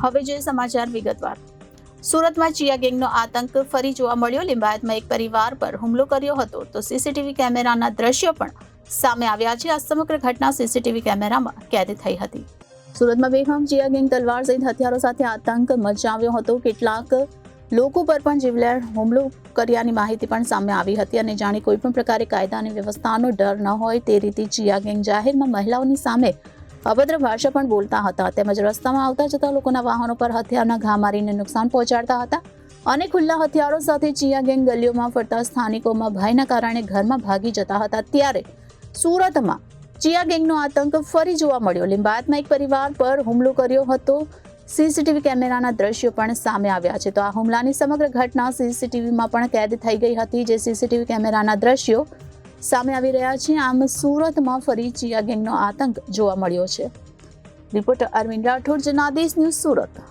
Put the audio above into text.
હવે જોઈએ સમાચાર વિગતવાર. સુરતમાં ચિયા ગેંગનો આતંક ફરી જોવા મળ્યો. લિંબાયતમાં એક પરિવાર પર હુમલો કર્યો હતો તો સીસીટીવી કેમેરાના દ્રશ્યો પણ સામે આવ્યા છે. આ સમગ્ર ઘટના સીસીટીવી કેમેરામાં કેદ થઈ હતી. સુરતમાં બેફામ ચિયા ગેંગ તલવાર સહિત હથિયારો સાથે આતંક મચાવ્યો હતો. કેટલાક લોકો પર પણ જીવલેણ હુમલો કર્યાની માહિતી પણ સામે આવી હતી અને જાણે કોઈ પણ પ્રકારે કાયદા અને વ્યવસ્થાનો ડર ન હોય તે રીતે ચિયા ગેંગ જાહેરમાં મહિલાઓની સામે અભદ્ર ભાષા પણ બોલતા હતા તેમજ રસ્તામાં આવતા જતા લોકોના વાહનો પર હથિયારના ઘા મારીને નુકસાન પહોંચાડતા હતા અને ખુલ્લા હથિયારો સાથે ચિયા ગેંગ ગલીઓમાં ફરતા સ્થાનિકોમાં ભયના કારણે ઘરમાં ભાગી જતા હતા. ત્યારે સુરતમાં ચિયા ગેંગનો આતંક ફરી જોવા મળ્યો. લિંબાયતમાં એક પરિવાર પર હુમલો કર્યો હતો. સીસીટીવી કેમેરાના દ્રશ્યો પણ સામે આવ્યા છે. તો આ હુમલાની સમગ્ર ઘટના સીસીટીવીમાં પણ કેદ થઈ ગઈ હતી, જે સીસીટીવી કેમેરાના દ્રશ્યો સામે આવી રહ્યા છે. આમ સુરતમાં ફરી ચિયા ગેંગનો આતંક જોવા મળ્યો છે. Reporter Arvind Rathod, Janadesh news, Surat.